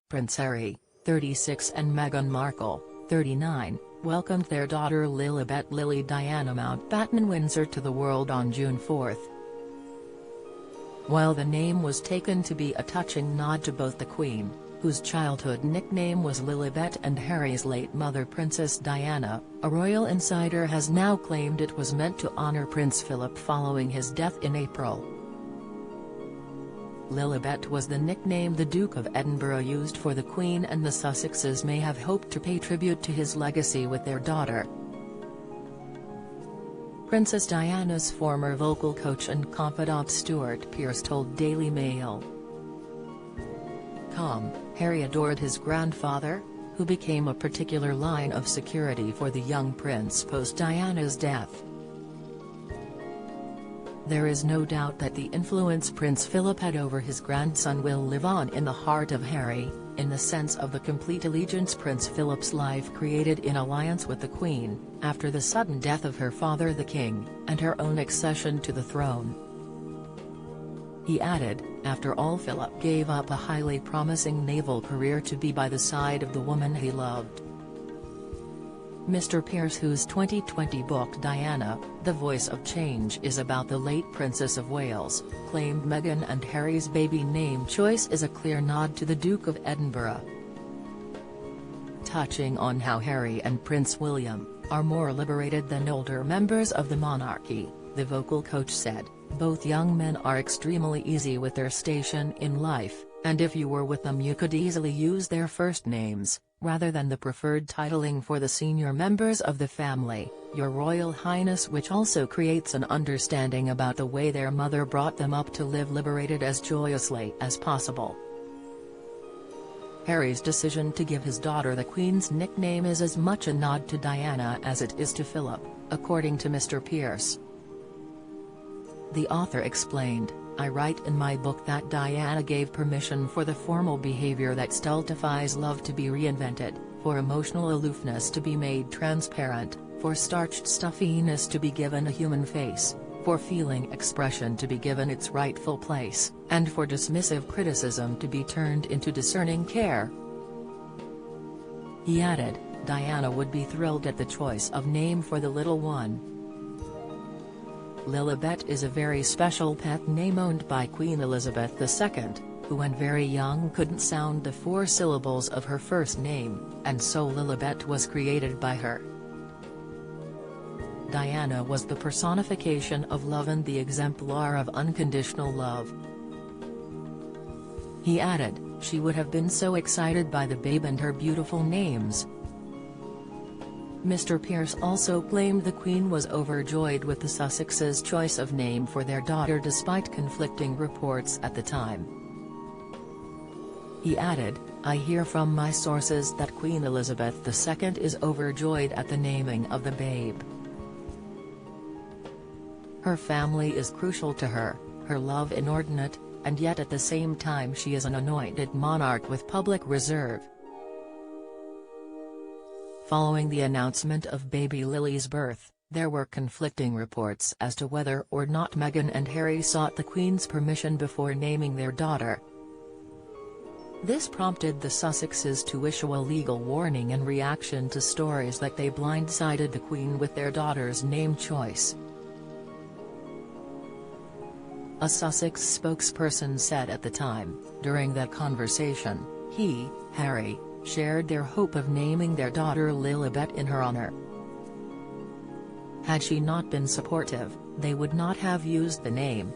Prince Harry, 36 and Meghan Markle, 39, welcomed their daughter Lilibet Lily Diana Mountbatten-Windsor to the world on June 4. While the name was taken to be a touching nod to both the Queen, whose childhood nickname was Lilibet, and Harry's late mother Princess Diana, a royal insider has now claimed it was meant to honour Prince Philip following his death in April. Lilibet was the nickname the Duke of Edinburgh used for the Queen, and the Sussexes may have hoped to pay tribute to his legacy with their daughter. Princess Diana's former vocal coach and confidant Stuart Pearce told Daily Mail, Harry adored his grandfather, who became a particular line of security for the young prince post Diana's death. There is no doubt that the influence Prince Philip had over his grandson will live on in the heart of Harry, in the sense of the complete allegiance Prince Philip's life created in alliance with the Queen, after the sudden death of her father the King, and her own accession to the throne. He added, after all, Philip gave up a highly promising naval career to be by the side of the woman he loved. Mr. Pearce, whose 2020 book Diana, The Voice of Change is about the late Princess of Wales, claimed Meghan and Harry's baby name choice is a clear nod to the Duke of Edinburgh. Touching on how Harry and Prince William are more liberated than older members of the monarchy, the vocal coach said, both young men are extremely easy with their station in life, and if you were with them you could easily use their first names, rather than the preferred titling for the senior members of the family, Your Royal Highness, which also creates an understanding about the way their mother brought them up to live liberated as joyously as possible. Harry's decision to give his daughter the Queen's nickname is as much a nod to Diana as it is to Philip, according to Mr. Pearce. The author explained, I write in my book that Diana gave permission for the formal behavior that stultifies love to be reinvented, for emotional aloofness to be made transparent, for starched stuffiness to be given a human face, for feeling expression to be given its rightful place, and for dismissive criticism to be turned into discerning care. He added, Diana would be thrilled at the choice of name for the little one. Lilibet is a very special pet name owned by Queen Elizabeth II, who when very young couldn't sound the 4 syllables of her first name, and so Lilibet was created by her. Diana was the personification of love and the exemplar of unconditional love. He added, she would have been so excited by the babe and her beautiful names. Mr. Pearce also claimed the Queen was overjoyed with the Sussexes' choice of name for their daughter despite conflicting reports at the time. He added, I hear from my sources that Queen Elizabeth II is overjoyed at the naming of the babe. Her family is crucial to her love inordinate, and yet at the same time she is an anointed monarch with public reserve. Following the announcement of baby Lily's birth, there were conflicting reports as to whether or not Meghan and Harry sought the Queen's permission before naming their daughter. This prompted the Sussexes to issue a legal warning in reaction to stories that they blindsided the Queen with their daughter's name choice. A Sussex spokesperson said at the time, during that conversation, he, Harry, shared their hope of naming their daughter Lilibet in her honor. Had she not been supportive, they would not have used the name,